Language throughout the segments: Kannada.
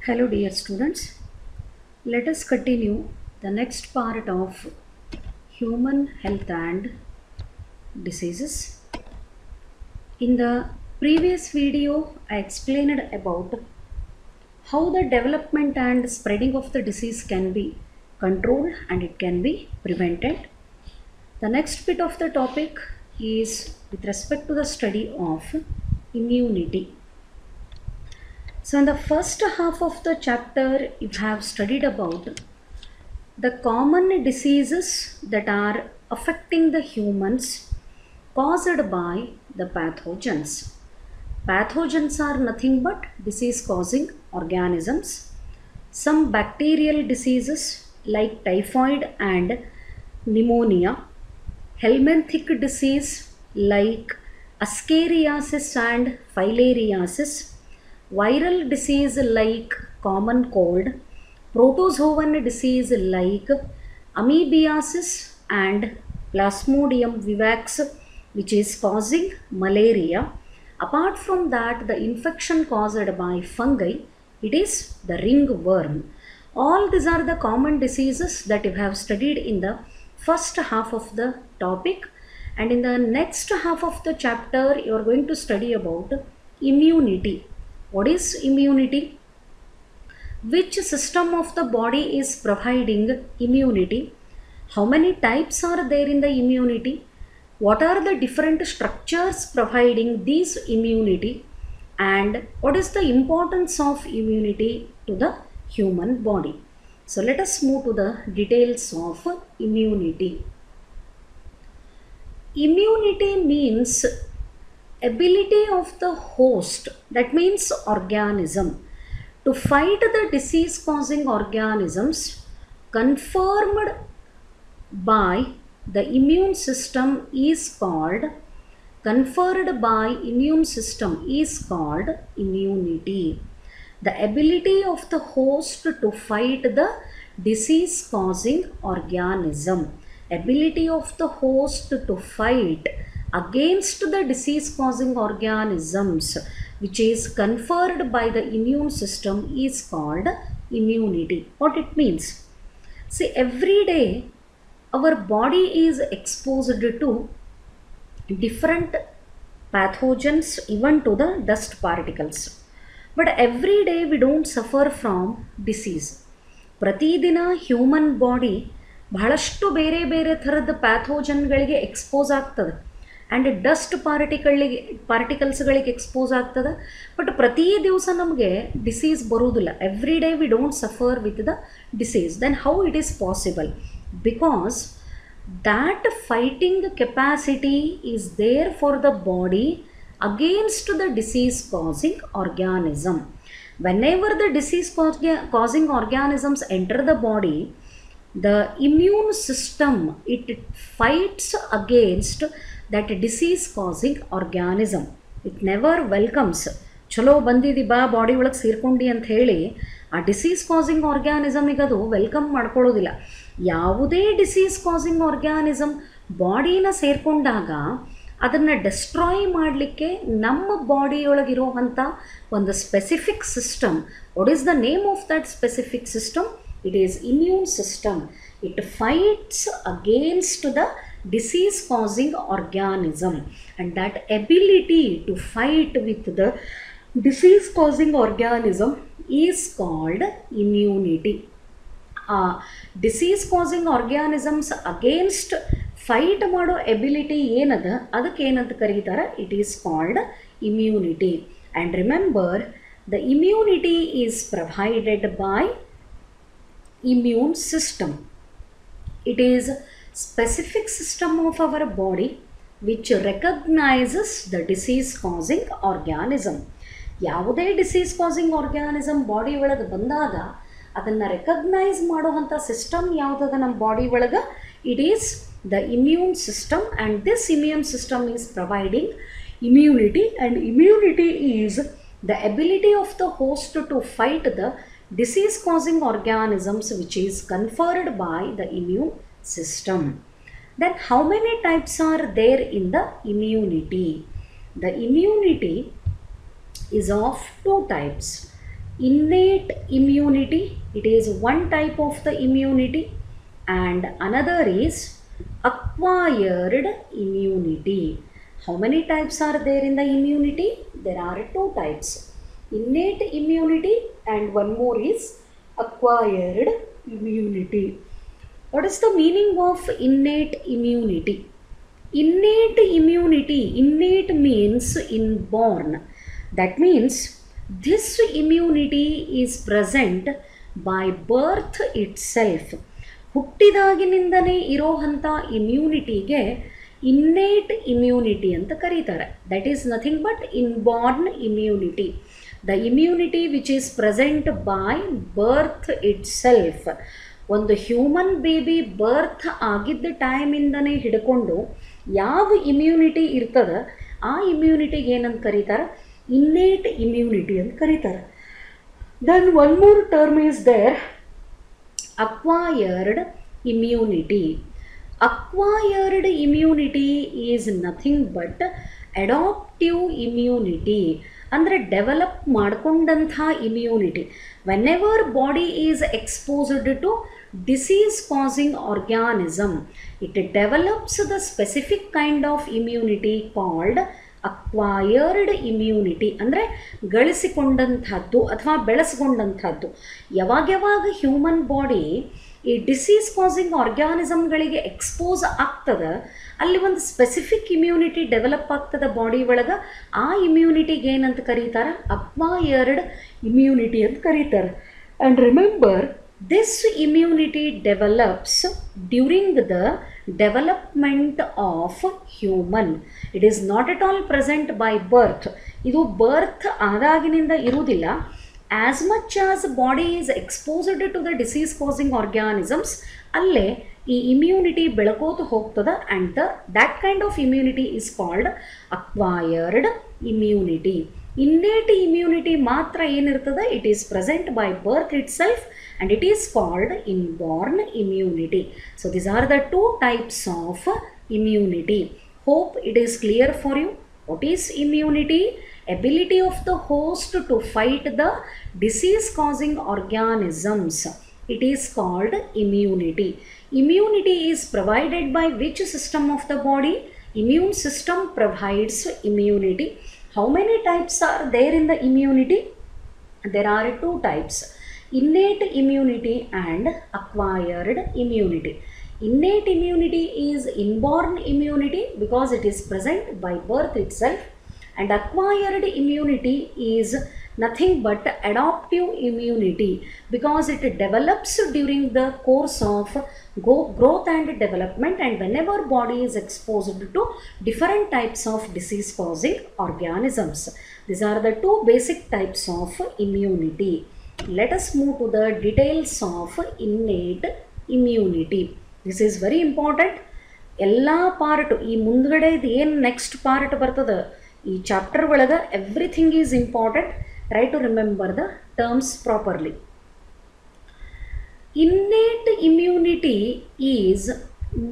Hello dear students, let us continue the next part of human health and diseases. In the previous video, I explained about how the development and spreading of the disease can be controlled and it can be prevented. The next bit of the topic is with respect to the study of immunity. So in the first half of the chapter, you have studied about the common diseases that are affecting the humans caused by the pathogens. Pathogens are nothing but disease causing organisms. Some bacterial diseases like typhoid and pneumonia, helminthic disease like ascariasis and filariasis, viral disease like common cold, protozoan disease like amoebiasis and plasmodium vivax, which is causing malaria. Apart from that, the infection caused by fungi, it is the ringworm. All these are the common diseases that you have studied in the first half of the topic, and in the next half of the chapter you are going to study about immunity. What is immunity? Which system of the body is providing immunity? How many types are there in the immunity? What are the different structures providing this immunity? And what is the importance of immunity to the human body? So let us move to the details of immunity. Immunity means ability of the host, that means organism, to fight the disease causing organisms conferred by the immune system is called immunity. The ability of the host to fight the disease causing organism. Ability of the host to fight against the disease causing organisms which is conferred by the immune system is called immunity. What it means? See, every day our body is exposed to different pathogens, even to the dust particles. But every day we don't suffer from disease. ಪ್ರತಿದಿನ ಹ್ಯೂಮನ್ ಬಾಡಿ ಬಹಳಷ್ಟು ಬೇರೆ ಬೇರೆ ಥರದ ಪ್ಯಾಥೋಜನ್ಗಳಿಗೆ ಎಕ್ಸ್ಪೋಸ್ ಆಗ್ತದೆ. ಆ್ಯಂಡ್ ಡಸ್ಟ್ ಪಾರ್ಟಿಕಲ್ಸ್ಗಳಿಗೆ ಎಕ್ಸ್ಪೋಸ್ ಆಗ್ತದೆ. ಬಟ್ ಪ್ರತಿ ದಿವಸ ನಮಗೆ ಡಿಸೀಸ್ ಬರುವುದಿಲ್ಲ. Every day we don't suffer with the disease. Then how it is possible? Because that fighting capacity is there for the body against the disease causing organism. Whenever the disease causing organisms enter the body, the immune system, it fights against that disease causing organism. It never welcomes. ಚಲೋ ಬಂದಿದ್ದು ಬಾ ಬಾಡಿ ಒಳಗೆ ಸೇರ್ಕೊಂಡು ಅಂತ ಹೇಳಿ ಆ ಡಿಸೀಸ್ ಕಾಸಿಂಗ್ ಆರ್ಗ್ಯಾನಿಸಮಿಗೆ ಅದು ವೆಲ್ಕಮ್ ಮಾಡ್ಕೊಳ್ಳೋದಿಲ್ಲ. ಯಾವುದೇ ಡಿಸೀಸ್ ಕಾಸಿಂಗ್ ಆರ್ಗ್ಯಾನಿಸಮ್ ಬಾಡಿನ ಸೇರಿಕೊಂಡಾಗ ಅದನ್ನು ಡೆಸ್ಟ್ರಾಯ್ ಮಾಡಲಿಕ್ಕೆ ನಮ್ಮ ಬಾಡಿಯೊಳಗಿರುವಂಥ ಒಂದು specific system. What is the name of that specific system? It is immune system. It fights against the disease causing organism, and that ability to fight with the disease causing organism is called immunity. Disease causing organisms against fight ಮಾಡೋ ಎಬಿಲಿಟಿ ಏನದ ಅದಕ್ಕೆ ಏನಂತ ಕರೀತಾರೆ? It is called immunity. And remember, the immunity is provided by immune system. It is specific system of our body which recognizes the disease causing organism. ಯಾವುದೇ ಡಿಸೀಸ್ ಕಾಸಿಂಗ್ ಆರ್ಗ್ಯಾನಿಸಮ್ ಬಾಡಿ ಒಳಗೆ ಬಂದಾಗ ಅದನ್ನು ರೆಕಗ್ನೈಸ್ ಮಾಡುವಂಥ ಸಿಸ್ಟಮ್ ಯಾವುದದ ನಮ್ಮ ಬಾಡಿ ಒಳಗೆ? It is the immune system. And this immune system is providing immunity, and immunity is the ability of the host to fight the disease causing organisms which is conferred by the immune system. Then how many types are there in the immunity? The immunity is of two types. innate immunity, it is one type of the immunity, and another is acquired immunity. How many types are there in the immunity? There are two types, innate immunity and one more is acquired immunity. What is the meaning of innate immunity? Innate immunity, innate means inborn. That means this immunity is present by birth itself. ಹುಟ್ಟಿದಾಗಿನಿಂದನೇ ಇರೋವಂಥ ಇಮ್ಯುನಿಟಿಗೆ ಇನ್ನೇಟ್ ಇಮ್ಯುನಿಟಿ ಅಂತ ಕರೀತಾರೆ. That is nothing but inborn immunity. The immunity which is present by birth it self. ಒಂದು ಹ್ಯೂಮನ್ ಬೇಬಿ ಬರ್ತ್ ಆಗಿದ್ದ ಟೈಮಿಂದನೇ ಹಿಡ್ಕೊಂಡು ಯಾವ ಇಮ್ಯುನಿಟಿ ಇರ್ತದೆ ಆ ಇಮ್ಯುನಿಟಿಗೆ ಏನಂತ ಕರೀತಾರೆ? ಇನ್ನೇಟ್ ಇಮ್ಯುನಿಟಿ ಅಂತ ಕರೀತಾರೆ. Then one more term is there, acquired immunity. Acquired immunity is nothing but adaptive immunity. ಅಂದರೆ ಡೆವಲಪ್ ಮಾಡ್ಕೊಂಡಂಥ immunity. Whenever body is exposed to disease causing organism, it develops the specific kind of immunity called acquired immunity. ಅಂದರೆ ಗಳಿಸಿಕೊಂಡಂಥದ್ದು ಅಥವಾ ಬೆಳೆಸ್ಕೊಂಡಂಥದ್ದು. ಯಾವಾಗ ಹ್ಯೂಮನ್ ಬಾಡಿ ಈ ಡಿಸೀಸ್ ಕಾಸಿಂಗ್ ಆರ್ಗ್ಯಾನಿಸಮ್ಗಳಿಗೆ ಎಕ್ಸ್ಪೋಸ್ ಆಗ್ತದೆ, ಅಲ್ಲಿ ಒಂದು ಸ್ಪೆಸಿಫಿಕ್ ಇಮ್ಯುನಿಟಿ ಡೆವಲಪ್ ಆಗ್ತದೆ ಬಾಡಿ ಒಳಗೆ. ಆ ಇಮ್ಯುನಿಟಿಗೆ ಏನಂತ ಕರೀತಾರೆ? ಅಕ್ವೈರ್ಡ್ ಇಮ್ಯುನಿಟಿ ಅಂತ ಕರೀತಾರೆ. And remember, this immunity develops during the development of human. It is not at all present by birth. ಇದು ಬರ್ತ್ ಆದಾಗಿನಿಂದ ಇರುವುದಿಲ್ಲ. As much as body is exposed to the disease causing organisms, ಅಲ್ಲೇ ಈ ಇಮ್ಯುನಿಟಿ ಬೆಳಕೋತು ಹೋಗ್ತದೆ. And that kind of immunity is called acquired immunity. Innate immunity ಮಾತ್ರ ಏನಿರ್ತದೆ, it is present by birth it self and it is called inborn immunity. So these are the two types of immunity. Hope it is clear for you. What is immunity? Ability of the host to fight the disease causing organisms. It is called immunity. Immunity is provided by which system of the body? Immune system provides immunity. How many types are there in the immunity? There are two types, innate immunity and acquired immunity. Innate immunity is inborn immunity because it is present by birth itself, and acquired immunity is nothing but adaptive immunity because it develops during the course of growth and development, and whenever body is exposed to different types of disease causing organisms. These are the two basic types of immunity. Let us move to the details of innate immunity. This is very important. ಎಲ್ಲ ಪಾರ್ಟು ಈ ಮುಂದ್ಗಡೆ ಇದು ಏನು ನೆಕ್ಸ್ಟ್ ಪಾರ್ಟ್ ಬರ್ತದೆ ಈ ಚಾಪ್ಟರ್ ಒಳಗೆ, everything is important. Try to remember the terms properly. Innate immunity is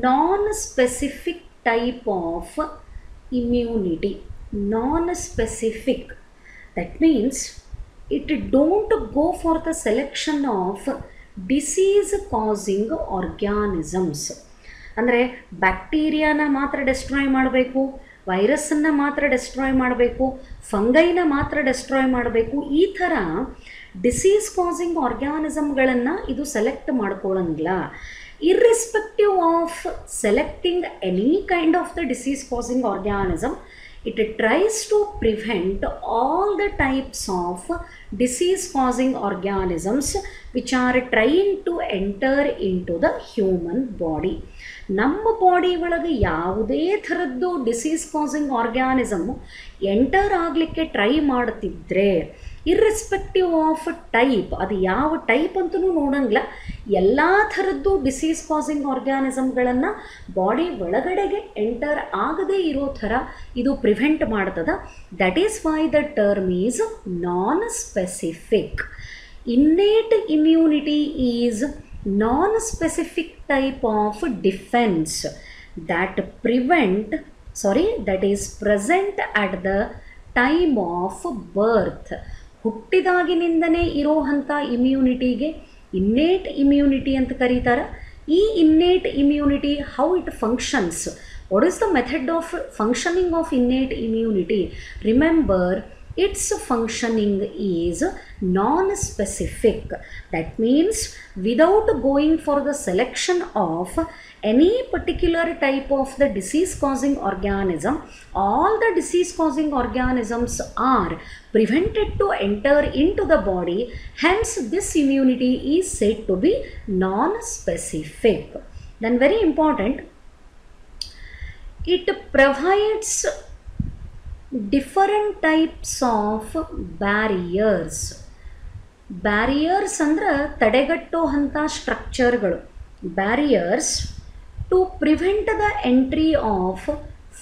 non specific type of immunity. Non-specific, that means it don't go for the selection of disease causing organisms. ಅಂದರೆ ಬ್ಯಾಕ್ಟೀರಿಯಾನ ಮಾತ್ರ ಡೆಸ್ಟ್ರಾಯ್ ಮಾಡಬೇಕು, ವೈರಸ್ಸನ್ನು ಮಾತ್ರ ಡೆಸ್ಟ್ರಾಯ್ ಮಾಡಬೇಕು, ಫಂಗೈನ ಮಾತ್ರ ಡೆಸ್ಟ್ರಾಯ್ ಮಾಡಬೇಕು, ಈ ಥರ ಡಿಸೀಸ್ ಕಾಸಿಂಗ್ ಆರ್ಗ್ಯಾನಿಸಮ್ಗಳನ್ನು ಇದು select ಮಾಡ್ಕೊಳ್ಳಂಗಿಲ್ಲ. irrespective of selecting any kind of the disease causing organism, it tries to prevent all the types of disease causing organisms which are trying to enter into the human body. ನಮ್ಮ ಬಾಡಿ ಒಳಗೆ ಯಾವುದೇ ಥರದ್ದು ಡಿಸೀಸ್ ಕಾಸಿಂಗ್ ಆರ್ಗ್ಯಾನಿಸಮ್ಮು ಎಂಟರ್ ಆಗಲಿಕ್ಕೆ ಟ್ರೈ ಮಾಡ್ತಿದ್ರೆ, ಇರ್ರೆಸ್ಪೆಕ್ಟಿವ್ ಆಫ್ ಟೈಪ್, ಅದು ಯಾವ ಟೈಪ್ ಅಂತಲೂ ನೋಡಂಗಿಲ್ಲ, ಎಲ್ಲ ಥರದ್ದು ಡಿಸೀಸ್ ಕಾಸಿಂಗ್ ಆರ್ಗ್ಯಾನಿಸಮ್ಗಳನ್ನು ಬಾಡಿ ಒಳಗಡೆಗೆ ಎಂಟರ್ ಆಗದೇ ಇರೋ ಥರ ಇದು ಪ್ರಿವೆಂಟ್ ಮಾಡ್ತದೆ. That is why the term is non specific. Innate immunity is non-specific type of defense that is present at the time of birth. ಹುಟ್ಟಿದಾಗಿನಿಂದನೇ ಇರೋವಂಥ ಇಮ್ಯುನಿಟಿಗೆ ಇನ್ನೇಟ್ ಇಮ್ಯುನಿಟಿ ಅಂತ ಕರೀತಾರೆ. ಈ innate immunity how it functions, what is the method of functioning of innate immunity? Remember, its functioning is non-specific. That means without going for the selection of any particular type of the disease causing organism, all the disease causing organisms are prevented to enter into the body. Hence this immunity is said to be non-specific. Then very important, it provides different types of barriers. Barriers ಅಂದ್ರೆ ತಡೆಗಟ್ಟೋ ಅಂಥ ಸ್ಟ್ರಕ್ಚರ್ಗಳು. Barriers to prevent the entry of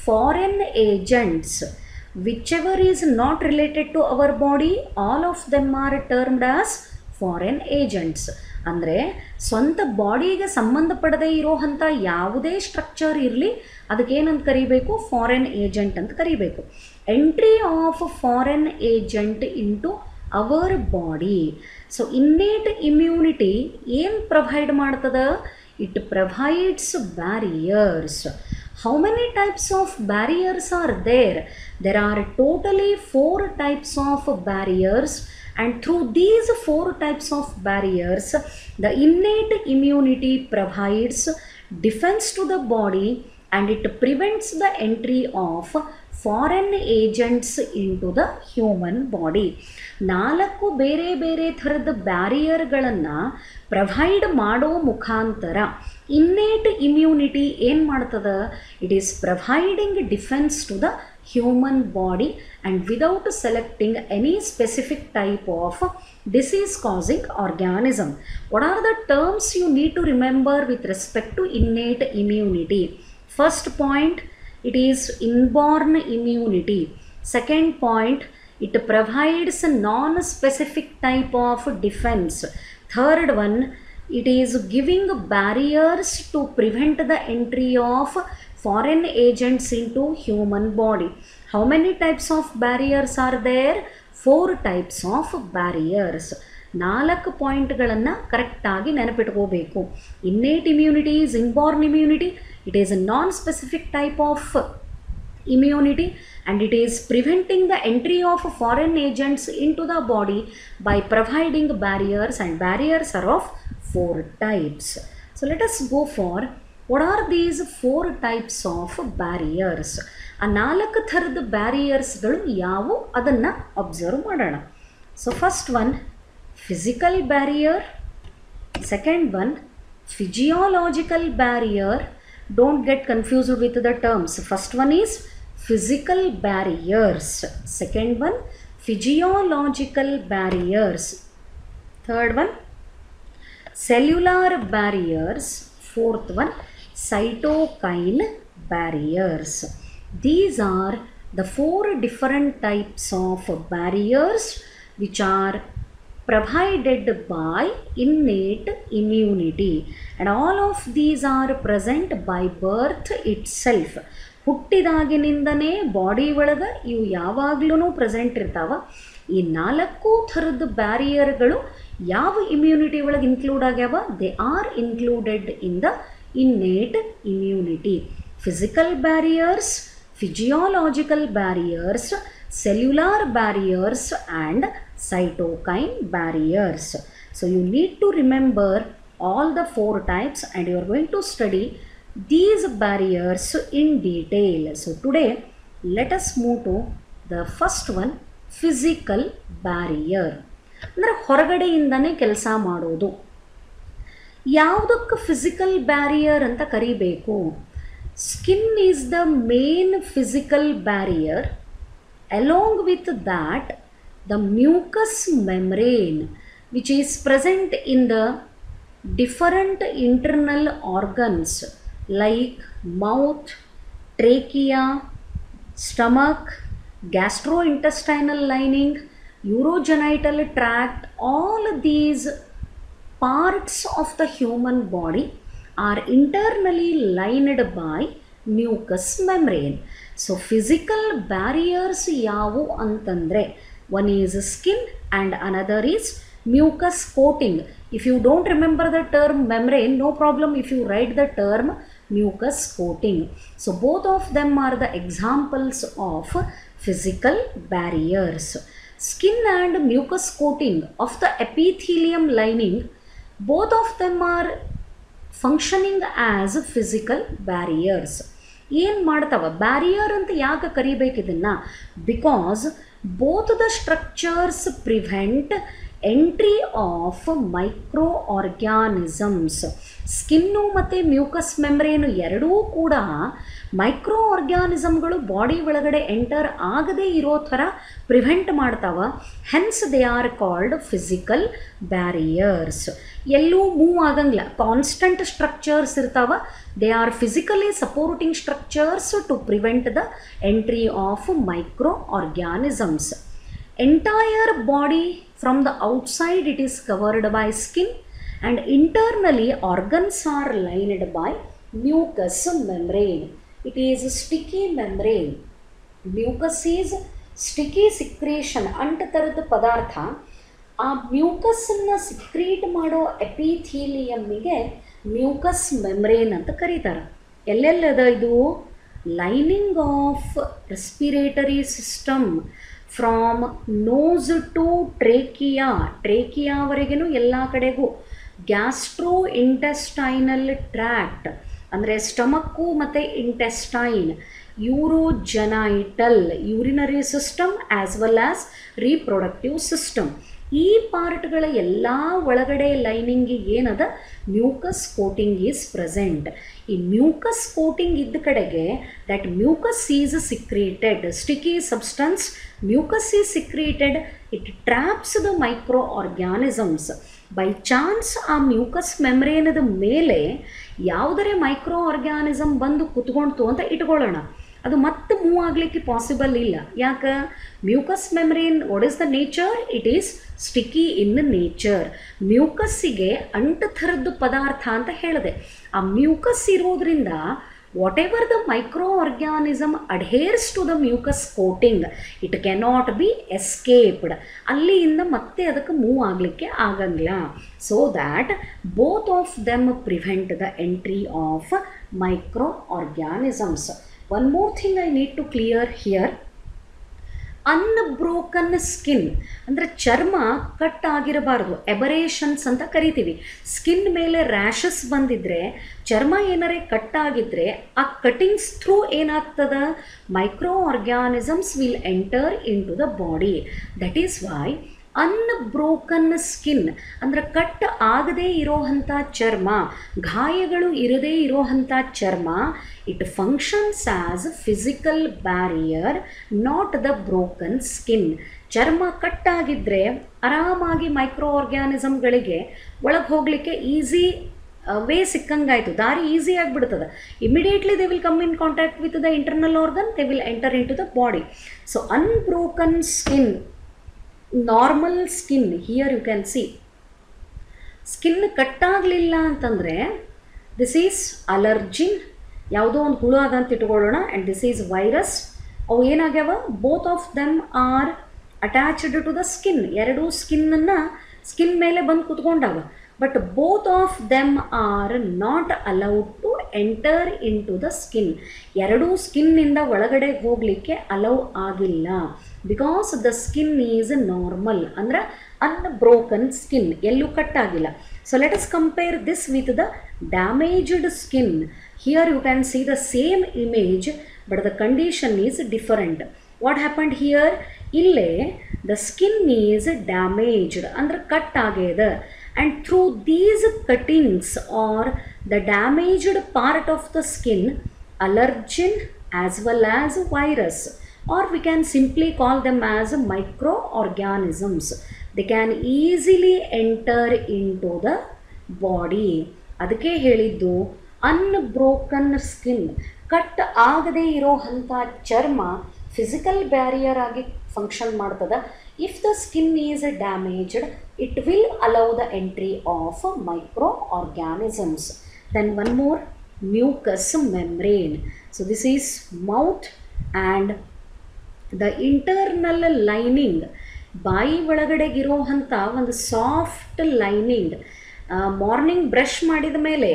foreign agents, whichever is not related to our body, all of them are termed as foreign agents. ಅಂದರೆ ಸ್ವಂತ ಬಾಡಿಗೆ ಸಂಬಂಧಪಡದೇ ಇರೋವಂಥ ಯಾವುದೇ ಸ್ಟ್ರಕ್ಚರ್ ಇರಲಿ ಅದಕ್ಕೇನಂತ ಕರಿಬೇಕು, ಫಾರಿನ್ ಏಜೆಂಟ್ ಅಂತ ಕರಿಬೇಕು. Entry of foreign agent into our body. So innate immunity ಏನು ಪ್ರೊವೈಡ್ ಮಾಡ್ತದೆ? It provides barriers. How many types of barriers are there? There are totally 4 types of barriers, and through these 4 types of barriers the innate immunity provides defense to the body and it prevents the entry of foreign agents into the human body. 4 ಬೇರೆ ಬೇರೆ ಥರದ ಬ್ಯಾರಿಯರ್ಗಳನ್ನು ಪ್ರೊವೈಡ್ ಮಾಡೋ ಮುಖಾಂತರ ಇನ್ನೇಟ್ ಇಮ್ಯುನಿಟಿ ಏನು ಮಾಡ್ತದೆ? It is providing defence to the human body and without selecting any specific type of disease causing organism. What are the terms you need to remember with respect to innate immunity? First point, it is inborn immunity. Second point, it provides a non-specific type of defense. Third one, it is giving barriers to prevent the entry of foreign agents into human body. How many types of barriers are there? 4 types of barriers. 4 ಪಾಯಿಂಟ್ಗಳನ್ನು ಕರೆಕ್ಟಾಗಿ ನೆನಪಿಟ್ಕೋಬೇಕು. Innate immunity is inborn immunity. It is a non-specific type of immunity and it is preventing the entry of foreign agents into the body by providing barriers, and barriers are of 4 types. So let us go for what are these 4 types of barriers. ಆ 4 ಥರದ ಬ್ಯಾರಿಯರ್ಸ್ಗಳು ಯಾವುವು ಅದನ್ನು ಅಬ್ಸರ್ವ್ ಮಾಡೋಣ. So first one physical barrier, second one physiological barrier. Don't get confused with the terms. First one is physical barriers, second one physiological barriers, third one cellular barriers, fourth one cytokine barriers. These are the 4 different types of barriers which are provided by innate immunity, and all of these are present by birth itself. ಹುಟ್ಟಿದಾಗಿನಿಂದನೇ ಬಾಡಿ ಒಳಗೆ ಇವು ಯಾವಾಗಲೂ ಪ್ರೆಸೆಂಟ್ ಇರ್ತಾವೆ. ಈ 4 ಥರದ ಬ್ಯಾರಿಯರ್ಗಳು ಯಾವ ಇಮ್ಯುನಿಟಿ ಒಳಗೆ ಇನ್ಕ್ಲೂಡ್ ಆಗ್ಯಾವ? They are included in the innate immunity. Physical barriers, physiological barriers, cellular barriers and cytokine barriers. So you need to remember all the 4 types and you are going to study these barriers in detail. So today let us move to the first one, physical barrier. ಅಂದರೆ ಹೊರಗಡೆಯಿಂದನೇ ಕೆಲಸ ಮಾಡೋದು. ಯಾವುದಕ್ಕೆ ಫಿಸಿಕಲ್ ಬ್ಯಾರಿಯರ್ ಅಂತ ಕರಿಬೇಕು? Skin is the main physical barrier. Along with that the mucous membrane which is present in the different internal organs like mouth, trachea, stomach, gastrointestinal lining, urogenital tract. All these parts of the human body are internally lined by mucous membrane. So physical barriers yavu antandre One is skin and another is mucus coating. If you don't remember the term membrane, no problem if you write the term mucus coating. So both of them are the examples of physical barriers. Skin and mucus coating of the epithelium lining, both of them are functioning as physical barriers. ಏನು ಮಾಡ್ತಾವ ಬ್ಯಾರಿಯರ್ ಅಂತ ಯಾಕೆ ಕರಿಬೇಕು ಇದನ್ನು? Because both the structures prevent entry of microorganisms. Skin ಮತ್ತು ಮ್ಯೂಕಸ್ ಮೆಮ್ಬ್ರೇನು ಎರಡೂ ಕೂಡ ಮೈಕ್ರೋ ಆರ್ಗ್ಯಾನಿಸಮ್ಗಳು ಬಾಡಿ ಒಳಗಡೆ ಎಂಟರ್ ಆಗದೇ ಇರೋ ಥರ ಪ್ರಿವೆಂಟ್ ಮಾಡ್ತಾವ. Hence they are called physical barriers. ಎಲ್ಲೂ ಮೂವ್ ಆಗಂಗಿಲ್ಲ, ಕಾನ್ಸ್ಟಂಟ್ ಸ್ಟ್ರಕ್ಚರ್ಸ್ ಇರ್ತಾವ. They are physically supporting structures to prevent the entry of microorganisms. Entire body from the outside it is covered by skin and internally organs are lined by mucous membrane. It is a sticky membrane. Mucus is sticky secretion, ಅಂಟತರದ ಪದಾರ್ಥ. ಆ ಮ್ಯೂಕಸ್ಸನ್ನು ಸಿಕ್ರೀಟ್ ಮಾಡೋ ಎಪಿಥೀಲಿಯಮ್ಮಿಗೆ ಮ್ಯೂಕಸ್ ಮೆಮ್ಬ್ರೇನ್ ಅಂತ ಕರೀತಾರೆ. ಎಲ್ಲೆಲ್ಲದ ಇದು? Lining of respiratory system from nose to trachea, ಟ್ರೇಕಿಯಾವರೆಗೂ ಎಲ್ಲ ಕಡೆಗೂ. ಗ್ಯಾಸ್ಟ್ರೋ ಇಂಟೆಸ್ಟೈನಲ್ ಟ್ರ್ಯಾಕ್ಟ್ ಅಂದರೆ ಸ್ಟಮಕ್ಕು ಮತ್ತು intestine, urogenital urinary system as well as reproductive system. ಈ ಪಾರ್ಟ್ಗಳ ಎಲ್ಲ ಒಳಗಡೆ ಲೈನಿಂಗಿಗೆ ಏನದ? Mucus coating is present. ಈ ಮ್ಯೂಕಸ್ ಕೋಟಿಂಗ್ ಇದ್ದ ಕಡೆಗೆ that mucus is secreted, sticky substance mucus is secreted, it traps the microorganisms. By chance ಆ ಮ್ಯೂಕಸ್ ಮೆಮ್ಬ್ರೇನದ ಮೇಲೆ ಯಾವುದರೇ ಮೈಕ್ರೋ ಆರ್ಗ್ಯಾನಿಸಮ್ ಬಂದು ಕುತ್ಕೊಳ್ತು ಅಂತ ಇಟ್ಕೊಳ್ಳೋಣ, ಅದು ಮತ್ತೆ ಮೂವ್ ಆಗಲಿಕ್ಕೆ ಪಾಸಿಬಲ್ ಇಲ್ಲ. ಯಾಕೆ? Mucus membrane what is the nature? It is sticky in nature. ಮ್ಯೂಕಸ್ಸಿಗೆ ಅಂಟು ಥರದ್ದು ಪದಾರ್ಥ ಅಂತ ಹೇಳಿದೆ. ಆ ಮ್ಯೂಕಸ್ ಇರೋದ್ರಿಂದ whatever the microorganism adheres to the mucus coating, it cannot be escaped. ಅಲ್ಲಿಂದ ಮತ್ತೆ ಅದಕ್ಕೆ ಮೂವ್ ಆಗಲಿಕ್ಕೆ ಆಗಂಗಿಲ್ಲ. So that both of them prevent the entry of microorganisms. One more thing I need to clear here. Unbroken skin ಅಂದರೆ ಚರ್ಮ ಕಟ್ ಆಗಿರಬಾರ್ದು, ಎಬರೇಷನ್ಸ್ ಅಂತ ಕರಿತೀವಿ. ಸ್ಕಿನ್ ಮೇಲೆ ರ್ಯಾಷಸ್ ಬಂದಿದ್ರೆ, ಚರ್ಮ ಏನಾರೇ ಕಟ್ ಆಗಿದ್ರೆ ಆ ಕಟಿಂಗ್ಸ್ ಥ್ರೂ ಏನಾಗ್ತದ? Microorganisms will enter into the body. That is why unbroken skin ಅಂದರೆ ಕಟ್ ಆಗದೇ ಇರೋವಂಥ ಚರ್ಮ, ಗಾಯಗಳು ಇರದೇ ಇರೋವಂಥ ಚರ್ಮ, it functions as physical barrier, not the broken skin. ಚರ್ಮ ಕಟ್ಟಾಗಿದ್ದರೆ ಆರಾಮಾಗಿ ಮೈಕ್ರೋ ಆರ್ಗ್ಯಾನಿಸಮ್ಗಳಿಗೆ ಒಳಗೆ ಹೋಗಲಿಕ್ಕೆ ಈಸಿ ವೇ ಸಿಕ್ಕಂಗಾಯಿತು, ದಾರಿ ಈಸಿ ಆಗಿಬಿಡ್ತದೆ. Immediately they will come in contact with the internal organ, they will enter into the body. So unbroken skin, normal skin, here you can see skin ಕಟ್ಟಾಗಲಿಲ್ಲ ಅಂತಂದರೆ ದಿಸ್ ಈಸ್ ಅಲರ್ಜಿನ್, ಯಾವುದೋ ಒಂದು ಹುಳು ಅದ ಅಂತ ಇಟ್ಕೊಳ್ಳೋಣ, ಆ್ಯಂಡ್ ದಿಸ್ ಈಸ್ ವೈರಸ್. ಅವು ಏನಾಗ್ಯಾವ? Both of them are attached to the skin. ಎರಡೂ ಸ್ಕಿನ್ನನ್ನು ಸ್ಕಿನ್ ಮೇಲೆ ಬಂದು ಕುತ್ಕೊಂಡಾವ. But both of them are not allowed to enter into the skin. ಎರಡೂ ಸ್ಕಿನ್ನಿಂದ ಒಳಗಡೆ ಹೋಗಲಿಕ್ಕೆ ಅಲೌ ಆಗಿಲ್ಲ. Because the skin is normal ಅಂದರೆ ಅನ್ಬ್ರೋಕನ್ ಸ್ಕಿನ್, ಎಲ್ಲೂ ಕಟ್ಟಾಗಿಲ್ಲ. So let us compare this with the damaged skin. Here you can see the same image but the condition is different. What happened here? ಇಲ್ಲೇ ದ ಸ್ಕಿನ್ ಈಸ್ ಡ್ಯಾಮೇಜ್ಡ್ ಅಂದರೆ ಕಟ್ ಆಗ್ಯದ, and through these cuttings or the damaged part of the skin, allergen as well as virus, or we can simply call them as microorganisms, they can easily enter into the body. ಅದಕ್ಕೆ ಹೇಳಿದ್ದು ಅನ್ಬ್ರೋಕನ್ ಸ್ಕಿನ್, ಕಟ್ ಆಗದೇ ಇರೋ ಅಂಥ ಚರ್ಮ ಫಿಸಿಕಲ್ ಬ್ಯಾರಿಯರ್ ಆಗಿ ಫಂಕ್ಷನ್ ಮಾಡ್ತದೆ. If the skin is damaged, it will allow the entry of microorganisms. Then one more, mucous membrane. So this is mouth and the internal lining ಬಾಯಿ ಒಳಗಡೆಗಿರೋವಂಥ ಒಂದು ಸಾಫ್ಟ್ ಲೈನಿಂಗ್, ಮಾರ್ನಿಂಗ್ ಬ್ರಷ್ ಮಾಡಿದ ಮೇಲೆ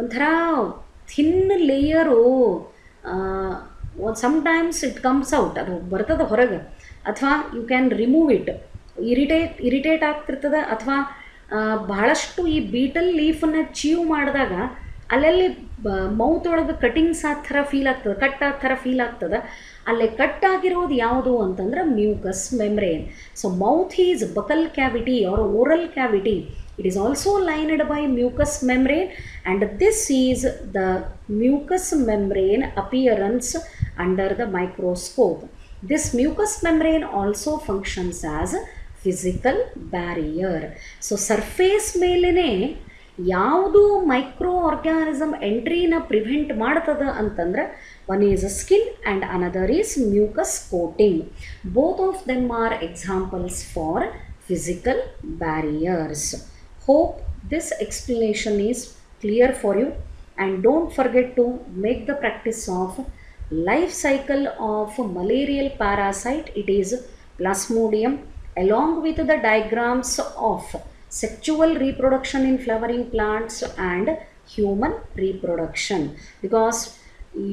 ಒಂಥರ thin layer, sometimes it comes out, ಅದು ಬರ್ತದೆ ಹೊರಗೆ, ಅಥವಾ you can remove it. Irritate ಆಗ್ತಿರ್ತದೆ, ಅಥವಾ ಬಹಳಷ್ಟು ಈ ಬೀಟಲ್ ಲೀಫನ್ನು ಚೀವ್ ಮಾಡಿದಾಗ ಅಲ್ಲಲ್ಲಿ ಮೌತ್ ಒಳಗೆ ಕಟಿಂಗ್ಸ್ ಆ ಥರ ಫೀಲ್ ಆಗ್ತದೆ, ಕಟ್ ಆ ಥರ ಫೀಲ್ ಆಗ್ತದೆ. ಅಲ್ಲೇ ಕಟ್ ಆಗಿರೋದು ಯಾವುದು ಅಂತಂದ್ರೆ mucus membrane. So mouth is buccal cavity or oral cavity. It is also lined by mucous membrane, and this is the mucous membrane appearance under the microscope. This mucous membrane also functions as physical barrier. So surface ಮೇಲೇನೆ ಯಾವುದು ಮೈಕ್ರೋ ಆರ್ಗ್ಯಾನಿಸಮ್ ಎಂಟ್ರಿನ ಪ್ರಿವೆಂಟ್ ಮಾಡ್ತದೆ ಅಂತಂದ್ರೆ one is skin and another is mucus coating. Both of them are examples for physical barriers. Hope this explanation is clear for you, and don't forget to make the practice of life cycle of malarial parasite. It is Plasmodium, along with the diagrams of sexual reproduction in flowering plants and human reproduction, because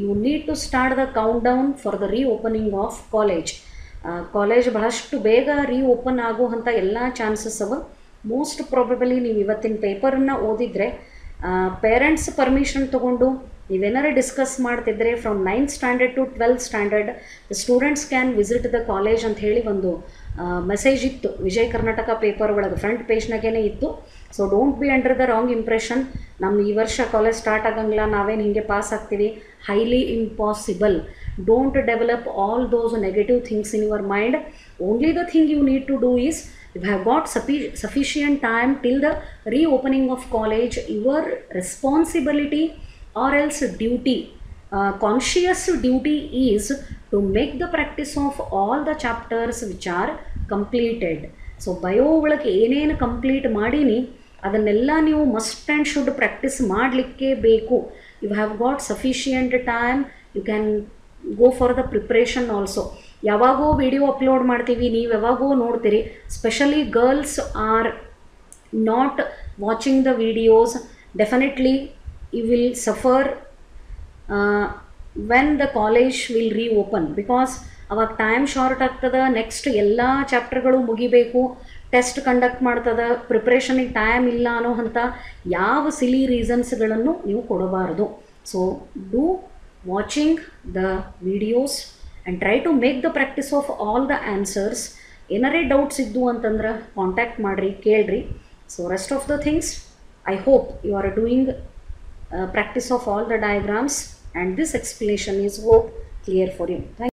you need to start the countdown for the reopening of college. College ಬಹಳಷ್ಟು ಬೇಗ ರೀಓಪನ್ ಆಗುವಂಥ ಎಲ್ಲ ಚಾನ್ಸಸ್ ಅವ. ಮೋಸ್ಟ್ ಪ್ರಾಬಬಲಿ ನೀವು ಇವತ್ತಿನ ಪೇಪರನ್ನು ಓದಿದರೆ, ಪೇರೆಂಟ್ಸ್ ಪರ್ಮಿಷನ್ ತೊಗೊಂಡು ನೀವೇನಾರು ಡಿಸ್ಕಸ್ ಮಾಡ್ತಿದ್ರೆ from 9th standard to 12th standard the students can visit the college ಅಂತ ಹೇಳಿ ಒಂದು ಮೆಸೇಜ್ ಇತ್ತು ವಿಜಯ್ ಕರ್ನಾಟಕ ಪೇಪರ್ ಒಳಗೆ, ಫ್ರಂಟ್ ಪೇಜ್ನಾಗೇ ಇತ್ತು. So don't be under the wrong impression, ನಮ್ಮ ಈ ವರ್ಷ ಕಾಲೇಜ್ ಸ್ಟಾರ್ಟ್ ಆಗಂಗಿಲ್ಲ, ನಾವೇನು ಹೀಗೆ ಪಾಸ್ ಆಗ್ತೀವಿ. Highly impossible. Don't develop all those negative things in your mind. Only the thing you need to do is, you have got sufficient time till the reopening of college. Your responsibility or else duty, conscious duty is to make the practice of all the chapters which are completed. So bio ಒಳಗೆ ಏನೇನು ಕಂಪ್ಲೀಟ್ ಮಾಡೀನಿ ಅದನ್ನೆಲ್ಲ ನೀವು ಮಸ್ಟ್ ಆ್ಯಂಡ್ ಶುಡ್ ಪ್ರಾಕ್ಟೀಸ್ ಮಾಡಲಿಕ್ಕೆ ಬೇಕು. You have got sufficient time, you can go for the preparation also. ಯಾವಾಗೋ ವಿಡಿಯೋ ಅಪ್ಲೋಡ್ ಮಾಡ್ತೀವಿ, ನೀವು ಯಾವಾಗೋ ನೋಡ್ತೀರಿ. Specially girls are not watching the videos. Definitely you will suffer when the college will reopen, because ಅವಾಗ ಟೈಮ್ ಶಾರ್ಟ್ ಆಗ್ತದೆ. ನೆಕ್ಸ್ಟ್ ಎಲ್ಲ ಚಾಪ್ಟರ್ಗಳು ಮುಗಿಬೇಕು, ಟೆಸ್ಟ್ ಕಂಡಕ್ಟ್ ಮಾಡ್ತದೆ, ಪ್ರಿಪ್ರೇಷನಿಗೆ ಟೈಮ್ ಇಲ್ಲ ಅನ್ನೋ ಅಂಥ ಯಾವ ಸಿಲಿ ರೀಸನ್ಸ್ಗಳನ್ನು ನೀವು ಕೊಡಬಾರ್ದು. So do watching the videos and try to make the practice of all the answers. ಏನರೇ ಡೌಟ್ಸ್ ಇದ್ದು ಅಂತಂದ್ರೆ ಕಾಂಟ್ಯಾಕ್ಟ್ ಮಾಡಿರಿ, ಕೇಳ್ರಿ. So rest of the things I hope you are doing practice of all the diagrams, and this explanation is hope clear for you. Thank you.